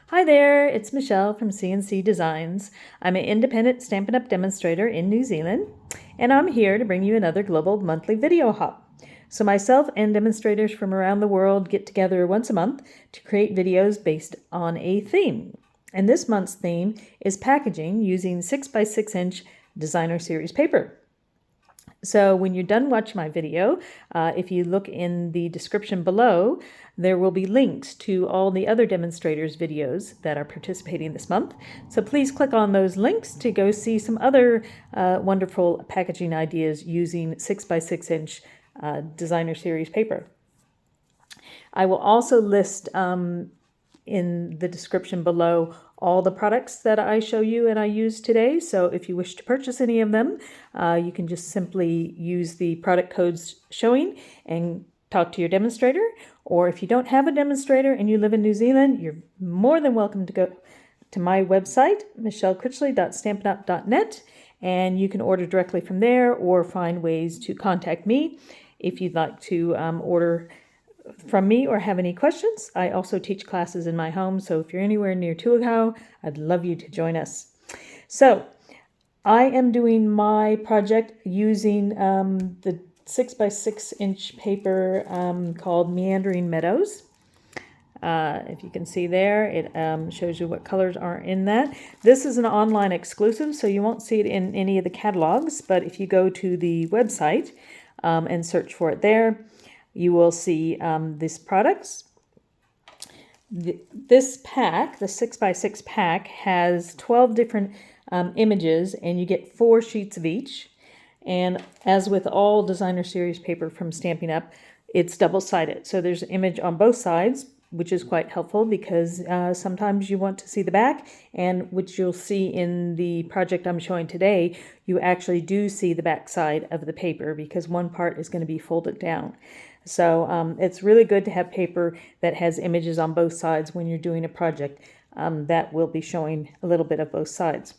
Hi there, it's Michelle from CNC Designs. I'm an independent Stampin' Up! Demonstrator in New Zealand, and I'm here to bring you another global monthly video hop. So myself and demonstrators from around the world get together once a month to create videos based on a theme. And this month's theme is packaging using 6x6" designer series paper. So when you're done watching my video, if you look in the description below, there will be links to all the other demonstrators' videos that are participating this month. So please click on those links to go see some other wonderful packaging ideas using 6x6" designer series paper. I will also list in the description below all the products that I show you and I use today. So if you wish to purchase any of them, you can just simply use the product codes showing and talk to your demonstrator. Or if you don't have a demonstrator and you live in New Zealand, you're more than welcome to go to my website, michellekritchley.stampinup.net, and you can order directly from there or find ways to contact me if you'd like to order from me or have any questions. I also teach classes in my home, so if you're anywhere near Tuakau, I'd love you to join us. So I am doing my project using the 6x6" paper called Meandering Meadows. If you can see there, it shows you what colors are in that. This is an online exclusive, so you won't see it in any of the catalogs, but if you go to the website and search for it there, you will see these products. This pack, the 6x6 pack, has 12 different images, and you get 4 sheets of each. And as with all designer series paper from Stampin' Up, it's double-sided. So there's an image on both sides, which is quite helpful because sometimes you want to see the back, and which you'll see in the project I'm showing today, you actually do see the back side of the paper because one part is going to be folded down. So it's really good to have paper that has images on both sides when you're doing a project that will be showing a little bit of both sides.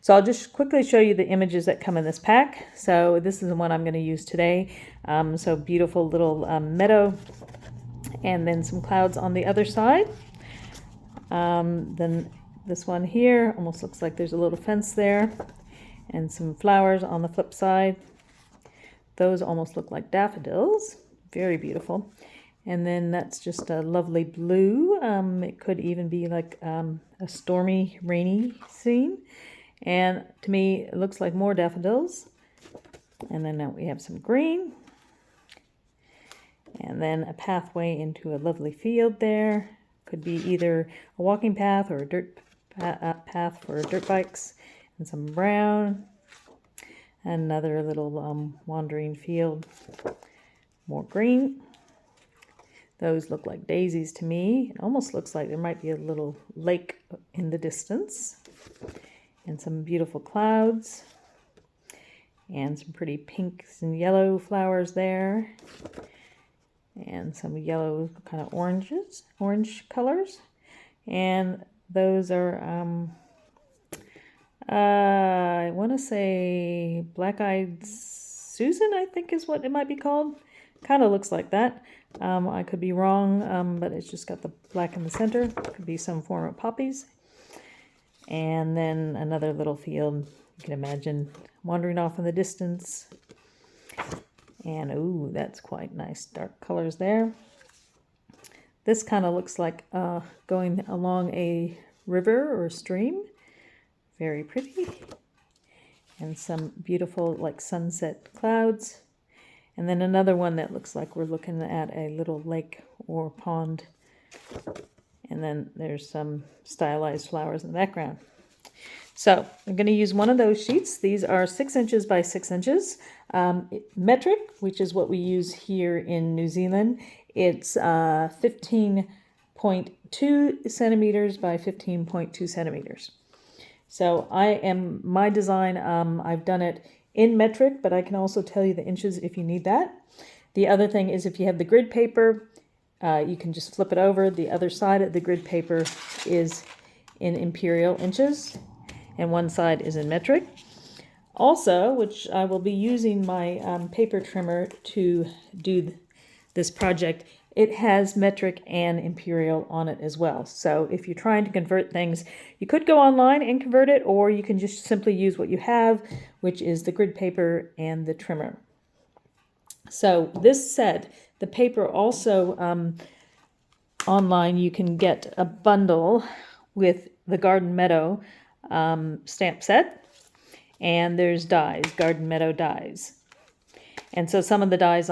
So I'll just quickly show you the images that come in this pack. So this is the one I'm going to use today. So beautiful little meadow, and then some clouds on the other side. Then this one here almost looks like there's a little fence there, and some flowers on the flip side. Those almost look like daffodils. Very beautiful. And then that's just a lovely blue. It could even be like a stormy, rainy scene. And to me, it looks like more daffodils. And then now we have some green. And then a pathway into a lovely field there. Could be either a walking path or a dirt path for dirt bikes. And some brown. Another little wandering field. More green. Those look like daisies to me. It almost looks like there might be a little lake in the distance. And some beautiful clouds. And some pretty pinks and yellow flowers there. And some yellow kind of orange colors. And those are, I want to say Black-Eyed Susan, I think is what it might be called. Kind of looks like that. I could be wrong, but it's just got the black in the center. Could be some form of poppies. And then another little field, you can imagine, wandering off in the distance. And ooh, that's quite nice dark colors there. This kind of looks like going along a river or a stream. Very pretty. And some beautiful like sunset clouds. And then another one that looks like we're looking at a little lake or pond. And then there's some stylized flowers in the background. So I'm going to use one of those sheets. These are 6 inches by 6 inches. Metric, which is what we use here in New Zealand. It's 15.2 centimeters by 15.2 centimeters. So my design, I've done it in metric, but I can also tell you the inches if you need that. The other thing is if you have the grid paper, you can just flip it over. The other side of the grid paper is in imperial inches, and one side is in metric. Also, which I will be using my paper trimmer to do this project, it has metric and imperial on it as well. So if you're trying to convert things, you could go online and convert it, or you can just simply use what you have, which is the grid paper and the trimmer. So this said, the paper also, online you can get a bundle with the Garden Meadow stamp set, and there's dies, Garden Meadow dies. And so some of the dies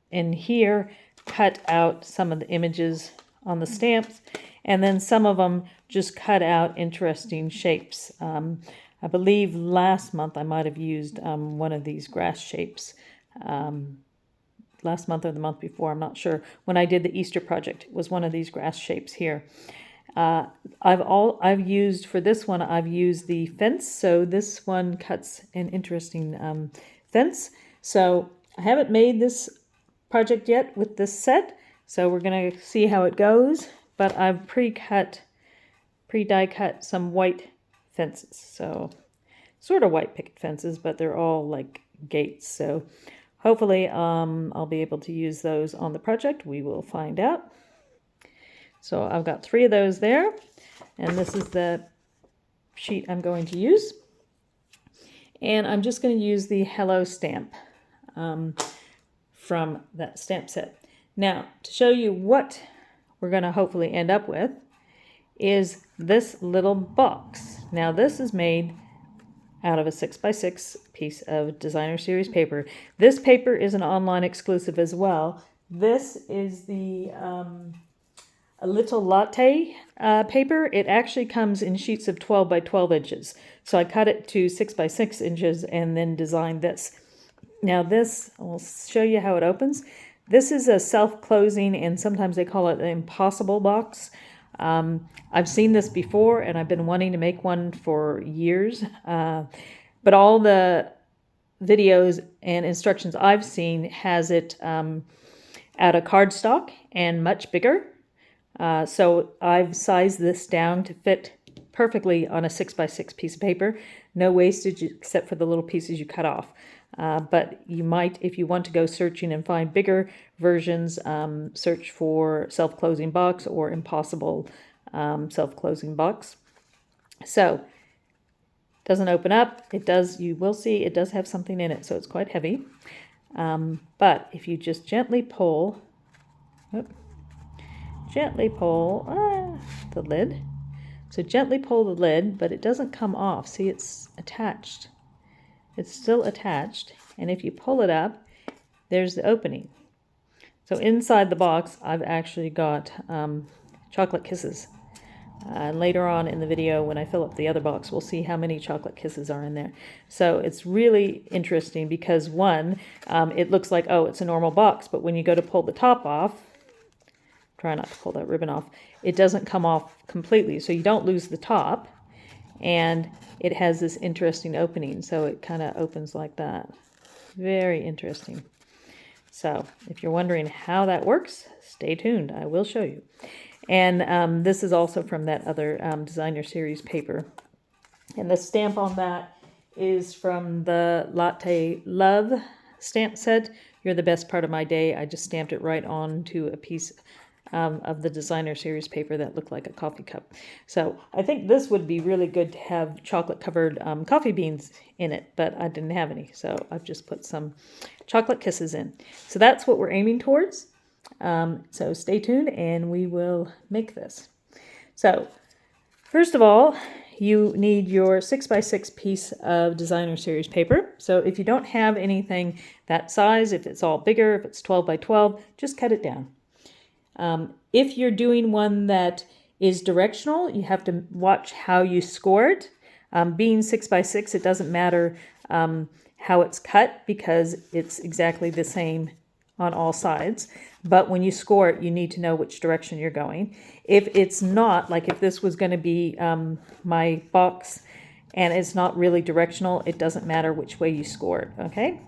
in here cut out some of the images on the stamps, and then some of them just cut out interesting shapes. I believe last month I might have used one of these grass shapes. Last month or the month before, I'm not sure. When I did the Easter project, it was one of these grass shapes here. I've used, for this one, I've used the fence. So this one cuts an interesting fence. So I haven't made this project yet with this set, so we're going to see how it goes. But I've pre-die cut some white fences. So sort of white picket fences, but they're all like gates. So hopefully I'll be able to use those on the project. We will find out. So I've got 3 of those there, and this is the sheet I'm going to use. And I'm just going to use the Hello stamp from that stamp set. Now, to show you what we're going to hopefully end up with is this little box. Now, this is made out of a 6x6 piece of designer series paper. This paper is an online exclusive as well. This is the a little latte paper. It actually comes in sheets of 12 by 12 inches. So I cut it to 6 by 6 inches and then designed this. Now this, I'll show you how it opens. This is a self-closing, and sometimes they call it an impossible box. I've seen this before, and I've been wanting to make one for years. But all the videos and instructions I've seen has it out of cardstock and much bigger. So I've sized this down to fit perfectly on a 6x6 piece of paper. No wastage except for the little pieces you cut off. But you might, if you want to go searching and find bigger versions, search for self-closing box or impossible self-closing box. So it doesn't open up. It does, you will see, it does have something in it, so it's quite heavy. But if you just gently pull, the lid. So gently pull the lid, but it doesn't come off. See, it's attached. It's still attached. And if you pull it up, there's the opening. So inside the box, I've actually got chocolate kisses. And later on in the video, when I fill up the other box, we'll see how many chocolate kisses are in there. So it's really interesting because, one, it looks like, oh, it's a normal box. But when you go to pull the top off, try not to pull that ribbon off, it doesn't come off completely. So you don't lose the top. And it has this interesting opening. So it kind of opens like that. Very interesting. So if you're wondering how that works, stay tuned. I will show you. And this is also from that other designer series paper. And the stamp on that is from the Latte Love stamp set. You're the best part of my day. I just stamped it right onto a piece of the designer series paper that looked like a coffee cup. So I think this would be really good to have chocolate covered coffee beans in it, but I didn't have any. So I've just put some chocolate kisses in. So that's what we're aiming towards. So stay tuned and we will make this. So first of all, you need your 6x6 piece of designer series paper. So if you don't have anything that size, if it's all bigger, if it's 12 by 12, just cut it down. If you're doing one that is directional, you have to watch how you score it. Being 6x6, it doesn't matter how it's cut because it's exactly the same on all sides. But when you score it, you need to know which direction you're going. If it's not, like if this was going to be my box and it's not really directional, it doesn't matter which way you score it, okay?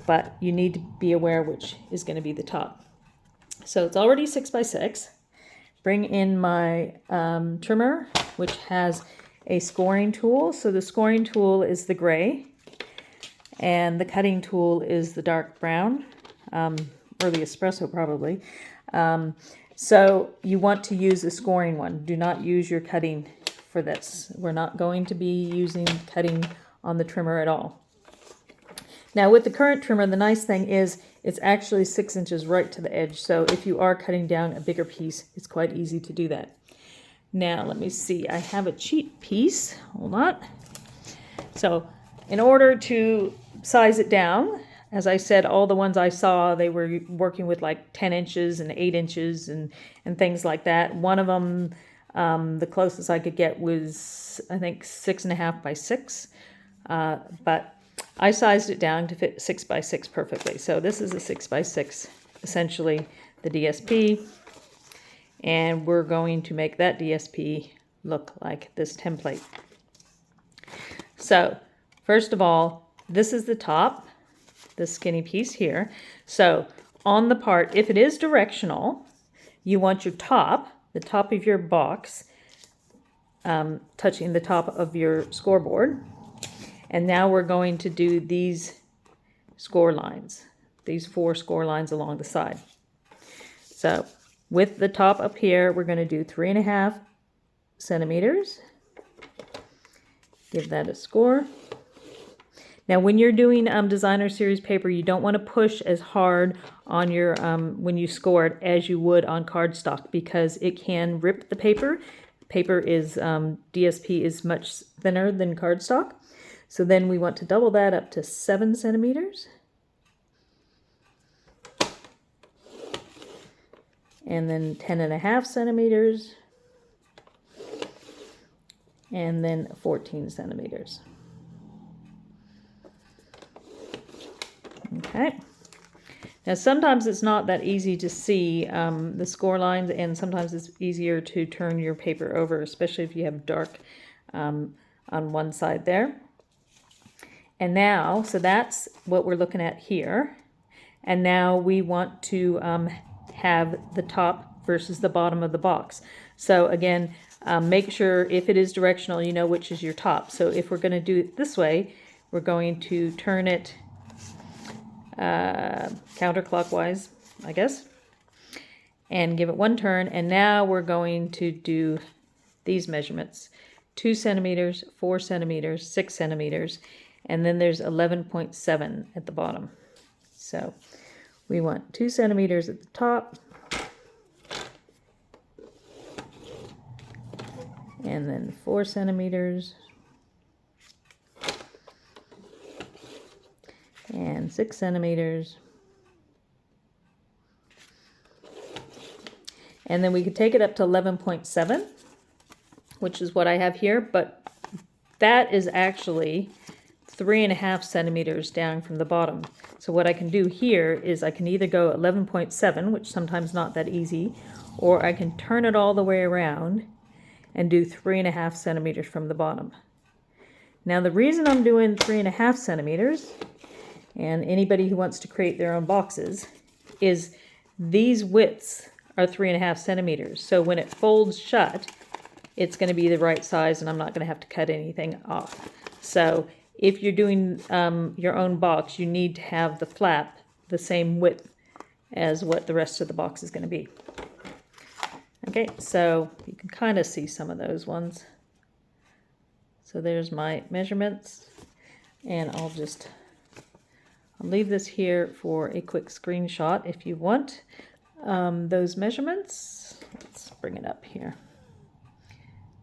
But you need to be aware which is going to be the top. So it's already 6x6. Bring in my trimmer, which has a scoring tool. So the scoring tool is the gray, and the cutting tool is the dark brown, early espresso probably. So you want to use a scoring one. Do not use your cutting for this. We're not going to be using cutting on the trimmer at all. Now with the current trimmer, the nice thing is it's actually 6 inches right to the edge. So if you are cutting down a bigger piece, it's quite easy to do that. Now let me see, I have a cheat piece, hold on. So in order to size it down, as I said, all the ones I saw, they were working with like 10 inches and 8 inches and things like that. One of them, the closest I could get was, I think, 6.5 by 6. But I sized it down to fit 6 by 6 perfectly. So this is a 6 by 6, essentially the DSP. And we're going to make that DSP look like this template. So first of all, this is the top, this skinny piece here. So on the part, if it is directional, you want your top, the top of your box, touching the top of your scoreboard. And now we're going to do these score lines, these 4 score lines along the side. So with the top up here, we're going to do 3.5 centimeters. Give that a score. Now when you're doing designer series paper, you don't want to push as hard on your when you score it as you would on cardstock, because it can rip the paper. Paper is DSP is much thinner than cardstock. So then we want to double that up to 7 centimeters. And then 10.5 centimeters. And then 14 centimeters. Okay. Now sometimes it's not that easy to see the score lines, and sometimes it's easier to turn your paper over, especially if you have dark on one side there. And now, so that's what we're looking at here. And now we want to have the top versus the bottom of the box. So again, make sure if it is directional, you know which is your top. So if we're going to do it this way, we're going to turn it counterclockwise, I guess, and give it 1 turn. And now we're going to do these measurements: 2 centimeters, 4 centimeters, 6 centimeters, and then there's 11.7 at the bottom. So we want 2 centimeters at the top, and then 4 centimeters, and 6 centimeters. And then we could take it up to 11.7, which is what I have here, but that is actually 3.5 centimeters down from the bottom. So what I can do here is I can either go 11.7, which sometimes not that easy, or I can turn it all the way around and do 3.5 centimeters from the bottom. Now the reason I'm doing 3.5 centimeters, and anybody who wants to create their own boxes, is these widths are 3.5 centimeters. So when it folds shut, it's going to be the right size, and I'm not going to have to cut anything off. So if you're doing your own box, you need to have the flap the same width as what the rest of the box is going to be. Okay, so you can kind of see some of those ones. So there's my measurements, and I'll leave this here for a quick screenshot if you want those measurements. Let's bring it up here.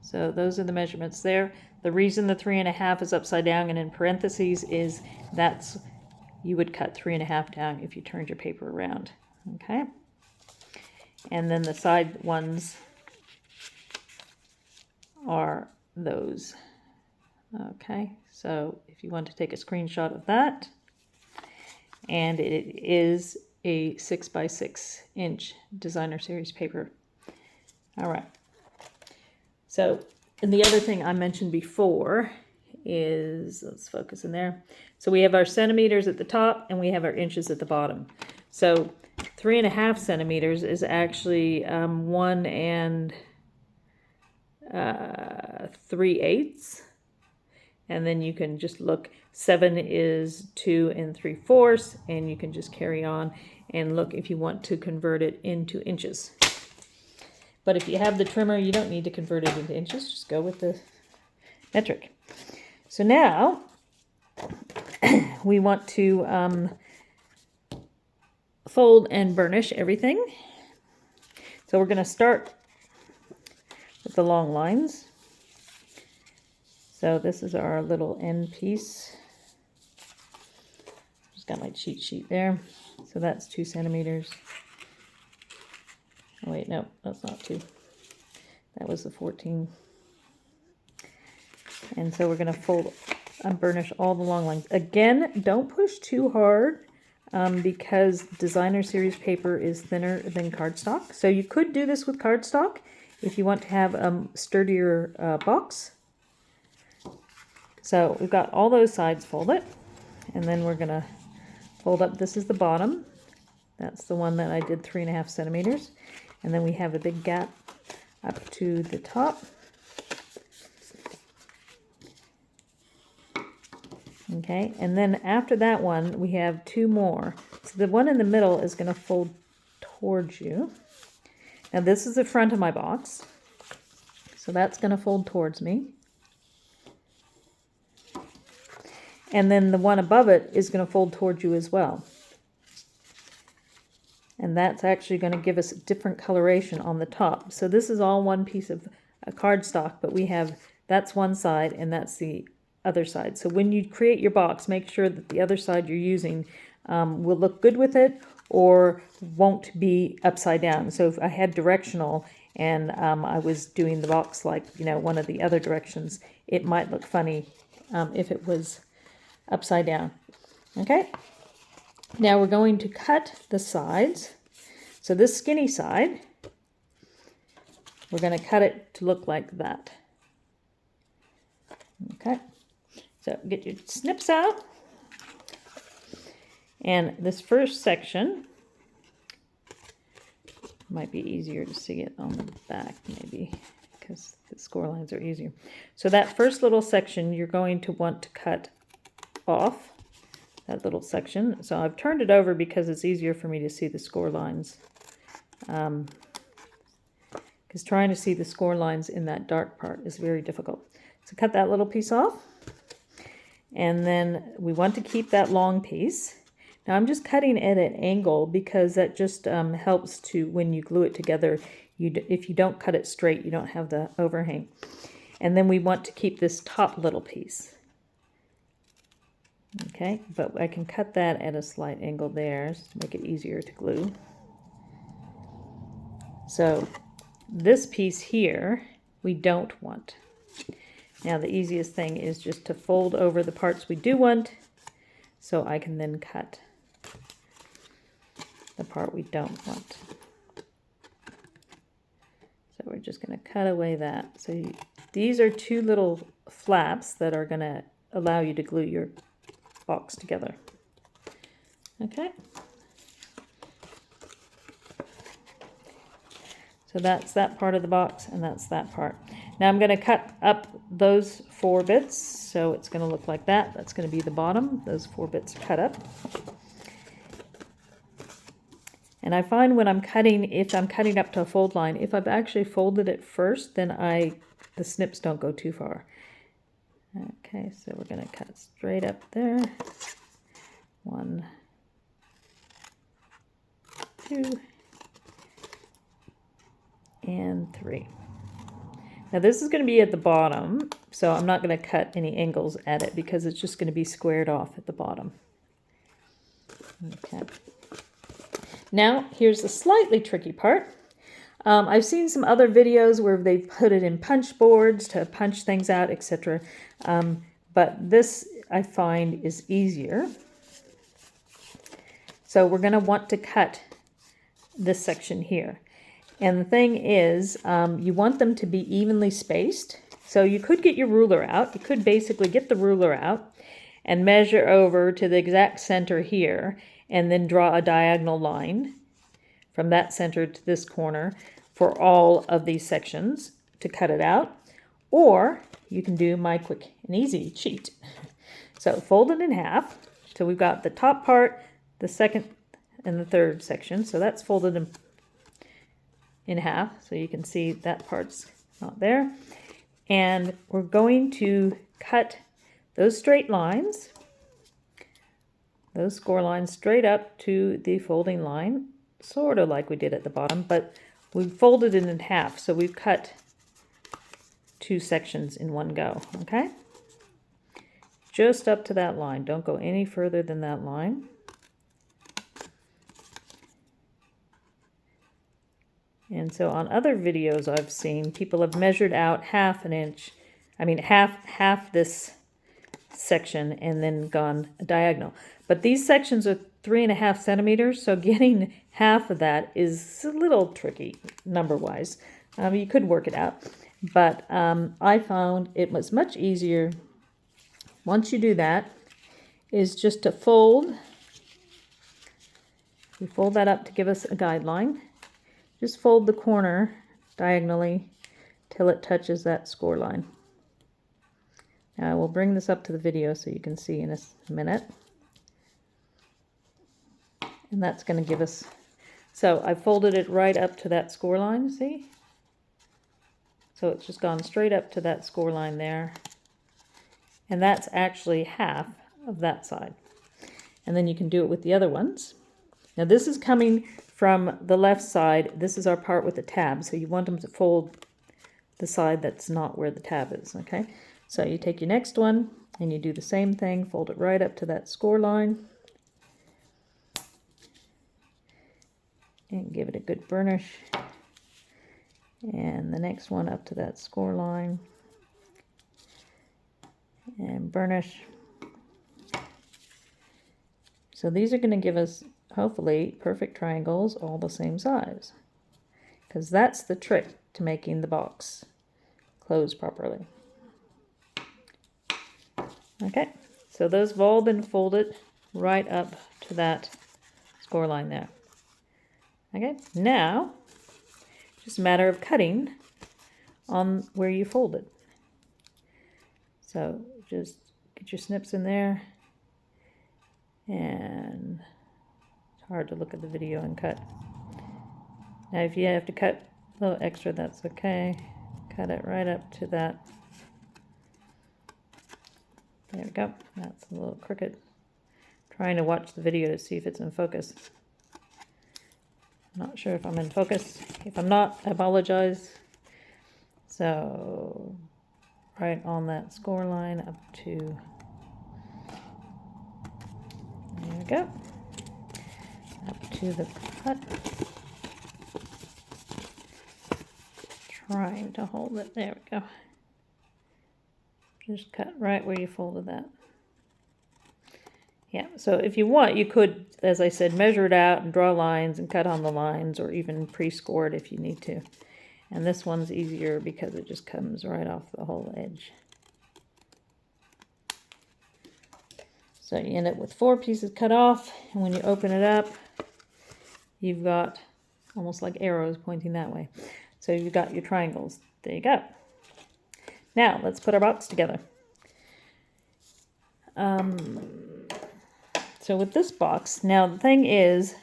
So those are the measurements there. The reason the 3.5 is upside down and in parentheses is that's, you would cut 3.5 down if you turned your paper around. Okay. And then the side ones are those. Okay. So if you want to take a screenshot of that, and it is a 6 by 6 inch designer series paper. All right. So, and the other thing I mentioned before is, let's focus in there. So we have our centimeters at the top and we have our inches at the bottom. So 3.5 centimeters is actually 1 3/8, and then you can just look. 7 is 2 3/4, and you can just carry on and look if you want to convert it into inches. But if you have the trimmer, you don't need to convert it into inches. Just go with the metric. So now we want to fold and burnish everything. So we're going to start with the long lines. So this is our little end piece. Just got my cheat sheet there. So that's 2 centimeters. Oh wait, no, that's not 2. That was the 14. And so we're going to fold and burnish all the long lines. Again, don't push too hard because designer series paper is thinner than cardstock. So you could do this with cardstock if you want to have a sturdier box. So we've got all those sides folded, and then we're going to fold up. This is the bottom. That's the one that I did 3.5 centimeters. And then we have a big gap up to the top. Okay, and then after that one, we have 2 more. So the one in the middle is going to fold towards you. Now this is the front of my box. So that's going to fold towards me. And then the one above it is going to fold towards you as well. And that's actually going to give us a different coloration on the top. So this is all one piece of cardstock, but we have, that's one side and that's the other side. So when you create your box, make sure that the other side you're using will look good with it or won't be upside down. So if I had directional and I was doing the box like, you know, one of the other directions, it might look funny if it was upside down. Okay, now we're going to cut the sides. So this skinny side, we're going to cut it to look like that. Okay, so get your snips out. And this first section might be easier to see it on the back maybe because the score lines are easier. So that first little section you're going to want to cut off, that little section. So I've turned it over because it's easier for me to see the score lines. Because trying to see the score lines in that dark part is very difficult. So cut that little piece off. And then we want to keep that long piece. Now I'm just cutting at an angle because that just helps to, when you glue it together, if you don't cut it straight, you don't have the overhang. And then we want to keep this top little piece. Okay, but I can cut that at a slight angle there to make it easier to glue. So this piece here, we don't want. Now the easiest thing is just to fold over the parts we do want, so I can then cut the part we don't want. So we're just going to cut away that. So these are 2 little flaps that are going to allow you to glue your box together. Okay. So that's that part of the box and that's that part. Now I'm going to cut up those 4 bits. So it's going to look like that. That's going to be the bottom. Those 4 bits cut up. And I find when I'm cutting, if I'm cutting up to a fold line, if I've actually folded it first, then the snips don't go too far. Okay, so we're going to cut straight up there. 1, 2, and 3. Now this is going to be at the bottom, so I'm not going to cut any angles at it because it's just going to be squared off at the bottom. Okay. Now here's the slightly tricky part. I've seen some other videos where they put it in punch boards to punch things out, etc. But this I find is easier. So we're going to want to cut this section here. And the thing is, you want them to be evenly spaced. So you could get your ruler out. You could basically get the ruler out and measure over to the exact center here and then draw a diagonal line from that center to this corner for all of these sections to cut it out. or you can do my quick and easy cheat. So fold it in half. So we've got the top part, the second and the third section. So that's folded in half. So you can see that part's not there. And we're going to cut those straight lines, those score lines, straight up to the folding line, sort of like we did at the bottom, but we folded it in half. So we've cut 2 sections in one go, okay? Just up to that line. Don't go any further than that line. And so on other videos I've seen, people have measured out half this section and then gone diagonal. But these sections are 3.5 centimeters, so getting half of that is a little tricky number-wise. You could work it out, but I found it was much easier once you do that, is just to fold. We fold that up to give us a guideline. Just fold the corner diagonally till it touches that score line. Now I will bring this up to the video so you can see in a minute. And that's going to give us, so I folded it right up to that score line, see? So it's just gone straight up to that score line there. And that's actually half of that side. And then you can do it with the other ones. Now this is coming from the left side. This is our part with the tab. So you want them to fold the side that's not where the tab is, okay? So you take your next one and you do the same thing. Fold it right up to that score line. And give it a good burnish. And the next one up to that score line. And burnish. So these are going to give us, hopefully, perfect triangles all the same size. Because that's the trick to making the box close properly. Okay, so those have all been folded right up to that score line there. Okay, now, just a matter of cutting on where you folded. So just get your snips in there, and it's hard to look at the video and cut. Now if you have to cut a little extra, that's okay. Cut it right up to that. There we go. That's a little crooked. Trying to watch the video to see if it's in focus. Not sure if I'm in focus. If I'm not, I apologize. So right on that score line up to, there we go, up to the cut. Trying to hold it, there we go. Just cut right where you folded that. Yeah, so if you want, you could, as I said, measure it out and draw lines and cut on the lines, or even pre-score it if you need to. And this one's easier because it just comes right off the whole edge. So you end up with 4 pieces cut off, and when you open it up, you've got almost like arrows pointing that way. So you've got your triangles. There you go. Now let's put our box together. So with this box, now the thing is,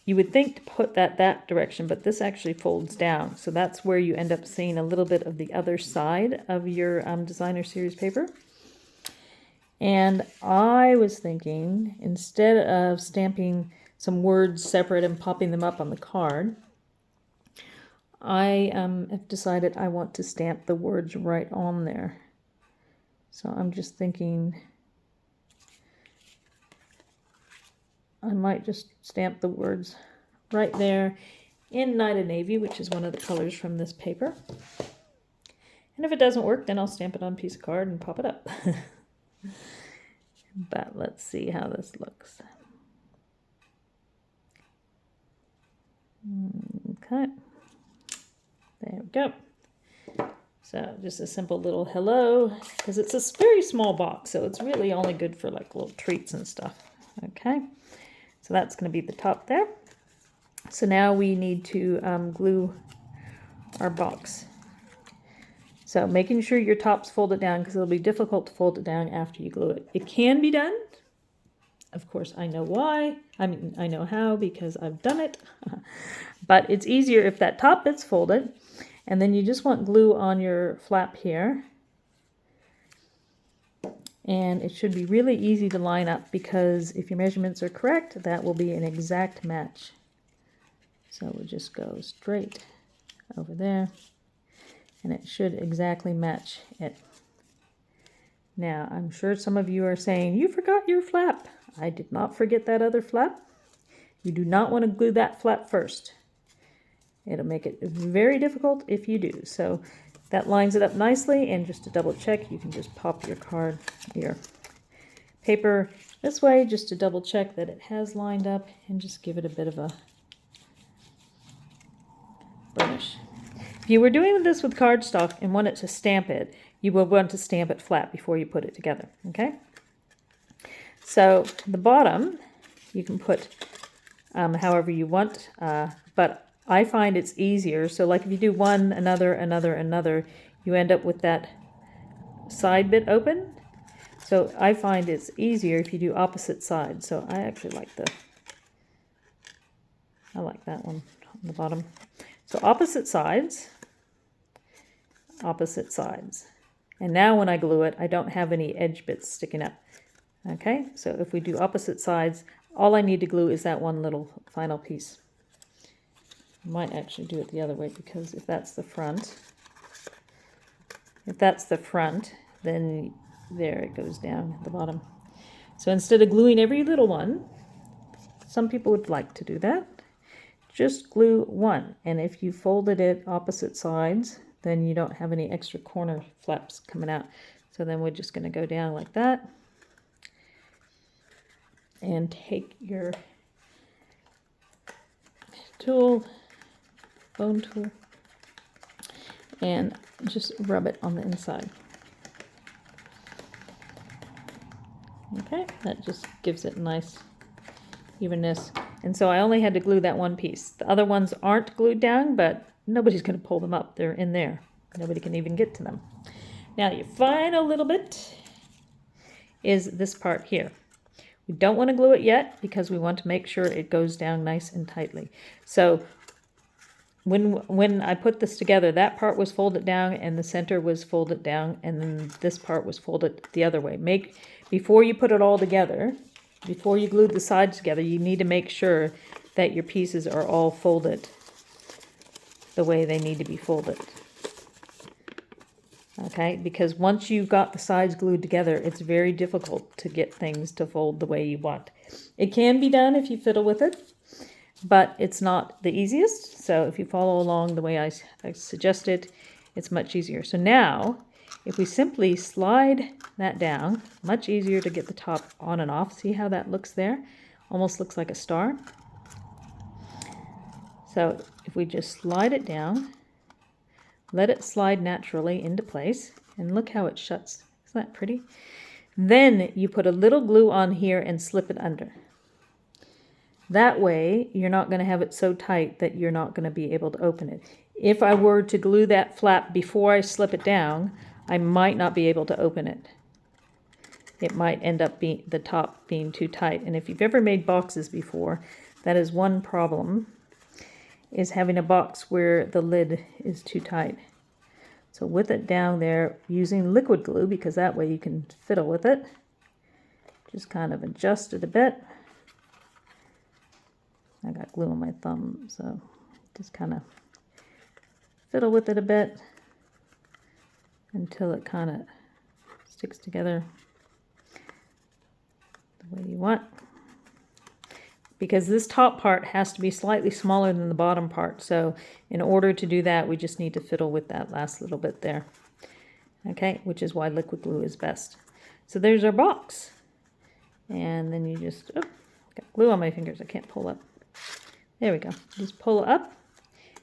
you would think to put that direction, but this actually folds down. So that's where you end up seeing a little bit of the other side of your designer series paper. And I was thinking, instead of stamping some words separate and popping them up on the card, I have decided I want to stamp the words right on there. So I'm just thinking I might just stamp the words right there in Night of Navy, which is one of the colors from this paper. And if it doesn't work, then I'll stamp it on a piece of card and pop it up. But let's see how this looks. Okay. There we go. So just a simple little hello, because it's a very small box, so it's really only good for like little treats and stuff. Okay. So that's going to be the top there. So now we need to glue our box. So making sure your top's folded down, because it'll be difficult to fold it down after you glue it. It can be done. Of course, I know why. I mean, I know how because I've done it. But it's easier if that top bit's folded. And then you just want glue on your flap here. And it should be really easy to line up, because if your measurements are correct, that will be an exact match. So we'll just go straight over there, and it should exactly match it. Now, I'm sure some of you are saying, you forgot your flap. I did not forget that other flap. You do not want to glue that flap first. It'll make it very difficult if you do. So that lines it up nicely, and just to double check, you can just pop your paper this way just to double check that it has lined up, and just give it a bit of a burnish. If you were doing this with cardstock and wanted to stamp it, you will want to stamp it flat before you put it together, okay? So the bottom, you can put however you want, but I find it's easier. So like if you do one, another, you end up with that side bit open. So I find it's easier if you do opposite sides. So I actually like that one on the bottom. So opposite sides. And now when I glue it, I don't have any edge bits sticking up. Okay, so if we do opposite sides, all I need to glue is that one little final piece. I might actually do it the other way, because if that's the front, then there it goes down at the bottom. So instead of gluing every little one, some people would like to do that, just glue one. And if you folded it opposite sides, then you don't have any extra corner flaps coming out. So then we're just going to go down like that, and take your tool, bone tool, and just rub it on the inside. Okay, that just gives it nice evenness. And so I only had to glue that one piece. The other ones aren't glued down, but nobody's going to pull them up. They're in there. Nobody can even get to them. Now your final little bit is this part here. We don't want to glue it yet, because we want to make sure it goes down nice and tightly. So when I put this together, that part was folded down and the center was folded down, and then this part was folded the other way. Before you put it all together, before you glue the sides together, you need to make sure that your pieces are all folded the way they need to be folded. Okay, because once you've got the sides glued together, it's very difficult to get things to fold the way you want. It can be done if you fiddle with it, but it's not the easiest. So if you follow along the way I suggested, it's much easier. So now, if we simply slide that down, much easier to get the top on and off. See how that looks there? Almost looks like a star. So if we just slide it down, let it slide naturally into place, and look how it shuts. Isn't that pretty? Then you put a little glue on here and slip it under. That way, you're not going to have it so tight that you're not going to be able to open it. If I were to glue that flap before I slip it down, I might not be able to open it. It might end up being the top being too tight. And if you've ever made boxes before, that is one problem, is having a box where the lid is too tight. So with it down there, using liquid glue, because that way you can fiddle with it, just kind of adjust it a bit. I got glue on my thumb, so just kind of fiddle with it a bit until it kind of sticks together the way you want. Because this top part has to be slightly smaller than the bottom part. So in order to do that, we just need to fiddle with that last little bit there. Okay, which is why liquid glue is best. So there's our box. And then you just, got glue on my fingers, I can't pull up. There we go. Just pull up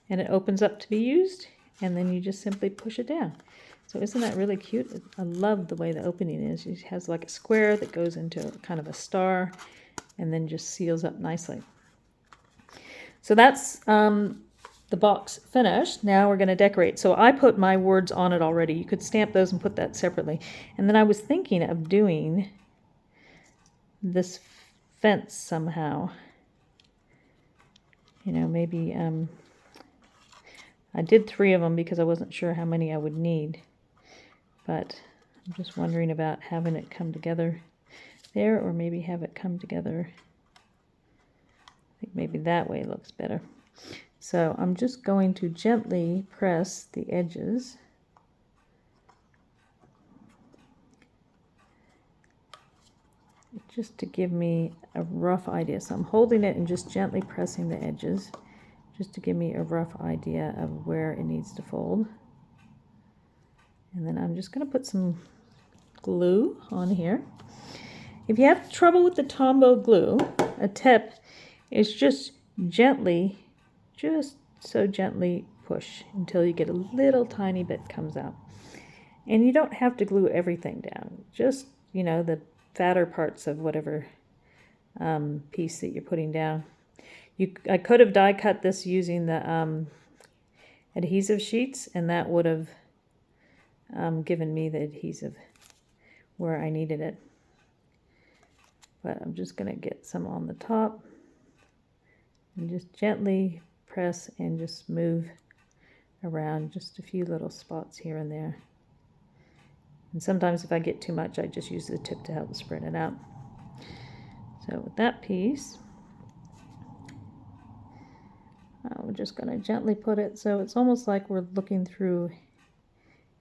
and it opens up to be used. And then you just simply push it down. So isn't that really cute? I love the way the opening is. It has like a square that goes into kind of a star, and then just seals up nicely. So that's the box finished. Now we're going to decorate. So I put my words on it already. You could stamp those and put that separately. And then I was thinking of doing this fence somehow. You know, maybe I did 3 of them because I wasn't sure how many I would need. But I'm just wondering about having it come together there, or maybe have it come together. I think maybe that way looks better. So I'm just going to gently press the edges. Just to give me a rough idea. So I'm holding it and just gently pressing the edges just to give me a rough idea of where it needs to fold. And then I'm just going to put some glue on here. If you have trouble with the Tombow glue, a tip is just so gently push until you get a little tiny bit comes out. And you don't have to glue everything down. Just, you know, the fatter parts of whatever piece that you're putting down. I could have die cut this using the adhesive sheets, and that would have given me the adhesive where I needed it. But I'm just going to get some on the top and just gently press and just move around just a few little spots here and there. And sometimes if I get too much, I just use the tip to help spread it out. So with that piece, we're just going to gently put it so it's almost like we're looking through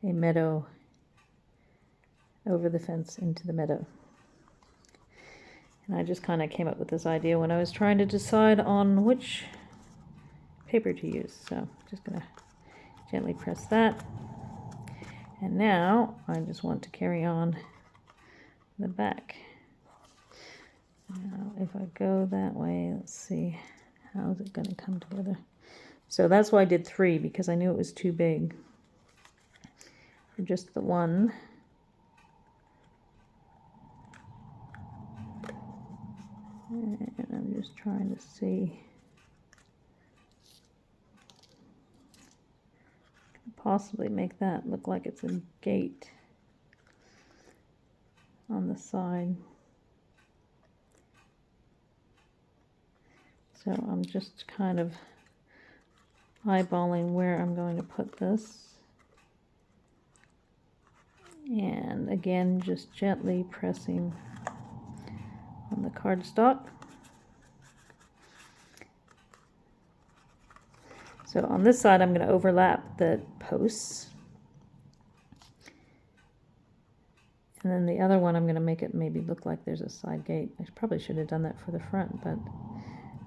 a meadow over the fence into the meadow. And I just kind of came up with this idea when I was trying to decide on which paper to use. So I'm just going to gently press that. And now I just want to carry on the back. Now if I go that way, let's see, how is it going to come together? So that's why I did 3, because I knew it was too big for just the one. And I'm just trying to see. Possibly make that look like it's a gate on the side. So I'm just kind of eyeballing where I'm going to put this. And again, just gently pressing on the cardstock. So on this side, I'm going to overlap the posts. And then the other one, I'm going to make it maybe look like there's a side gate. I probably should have done that for the front, but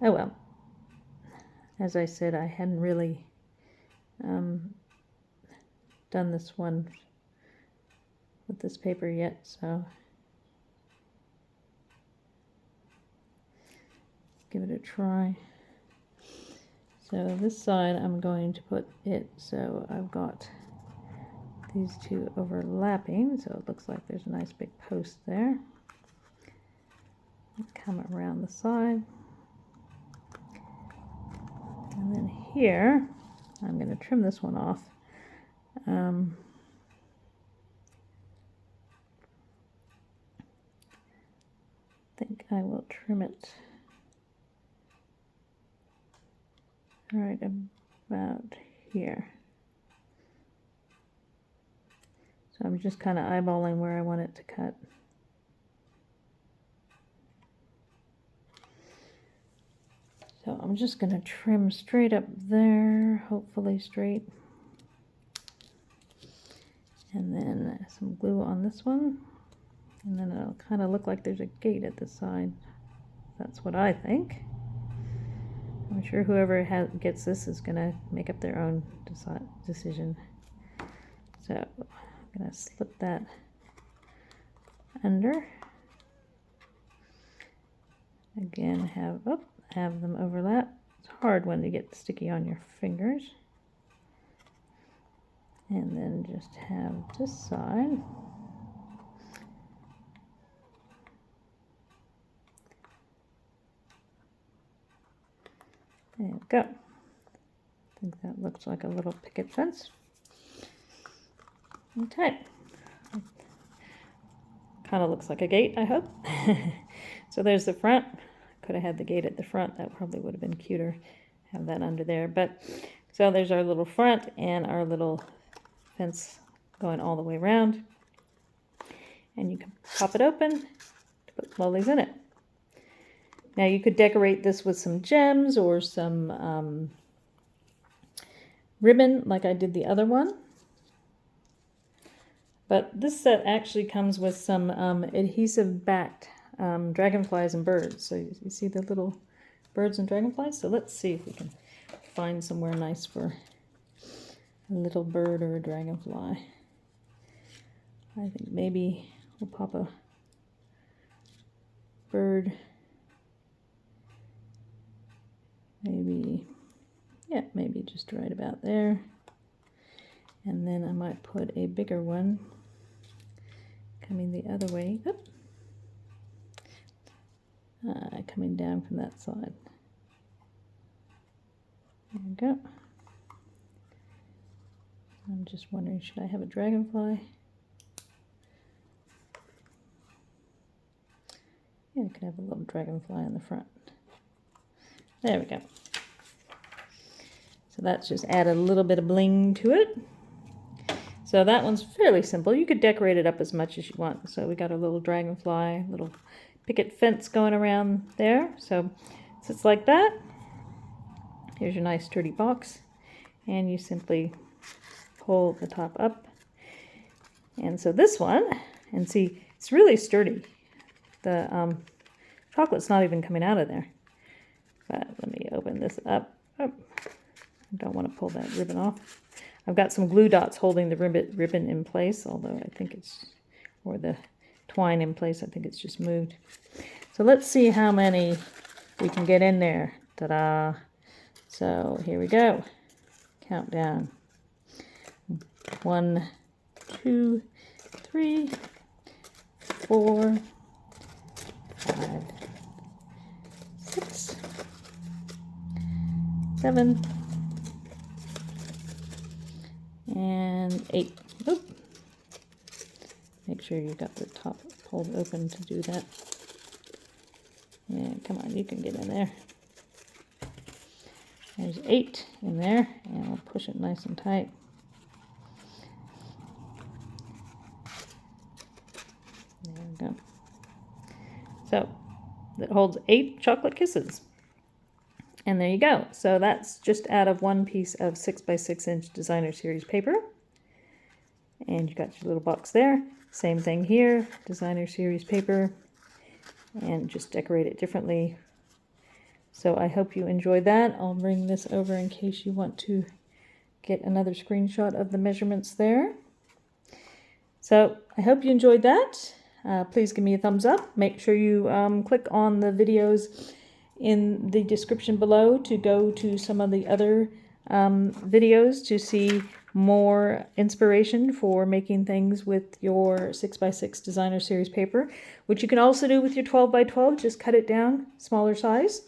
oh well. As I said, I hadn't really done this one with this paper yet, so give it a try. So this side I'm going to put it so I've got these 2 overlapping, so it looks like there's a nice big post there. Come around the side. And then here, I'm going to trim this one off. I think I will trim it right about here. So I'm just kind of eyeballing where I want it to cut. So I'm just going to trim straight up there, hopefully straight. And then some glue on this one. And then it'll kind of look like there's a gate at the side. That's what I think. I'm sure whoever gets this is going to make up their own decision. So I'm going to slip that under. Again, have them overlap. It's hard when they get sticky on your fingers. And then just have this side. There we go. think that looks like a little picket fence. Okay. Kind of looks like a gate, I hope. So there's the front. Could have had the gate at the front. That probably would have been cuter. Have that under there. But so there's our little front and our little fence going all the way around. And you can pop it open to put lollies in it. Now you could decorate this with some gems or some ribbon like I did the other one. But this set actually comes with some adhesive-backed dragonflies and birds. So you see the little birds and dragonflies? So let's see if we can find somewhere nice for a little bird or a dragonfly. I think maybe we'll pop a bird. Maybe, yeah, maybe just right about there. And then I might put a bigger one coming the other way. Oop. Coming down from that side. There we go. I'm just wondering, should I have a dragonfly? Yeah, I could have a little dragonfly in the front. There we go. So that's just added a little bit of bling to it. So that one's fairly simple. You could decorate it up as much as you want. So we got a little dragonfly, little picket fence going around there. So it's like that. Here's your nice sturdy box. And you simply pull the top up. And so this one, and see, it's really sturdy. The chocolate's not even coming out of there. But let me open this up. Oh, I don't want to pull that ribbon off. I've got some glue dots holding the ribbon in place, although I think it's, or the twine in place, I think it's just moved. So let's see how many we can get in there. Ta-da! So here we go. Countdown. 1, 2, 3, 4, 5, 6, 7, and 8. Oop. Make sure you got the top pulled open to do that. Yeah, come on, you can get in there. There's 8 in there, and I'll push it nice and tight. There we go. So that holds 8 chocolate kisses. And there you go. So that's just out of one piece of 6x6" designer series paper. And you got your little box there. Same thing here, designer series paper. And just decorate it differently. So I hope you enjoyed that. I'll bring this over in case you want to get another screenshot of the measurements there. So I hope you enjoyed that. Please give me a thumbs up. Make sure you click on the videos in the description below to go to some of the other videos to see more inspiration for making things with your 6x6 designer series paper, which you can also do with your 12x12. Just cut it down, smaller size.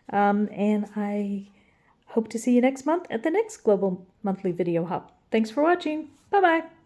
And I hope to see you next month at the next Global Monthly Video Hop. Thanks for watching. Bye-bye.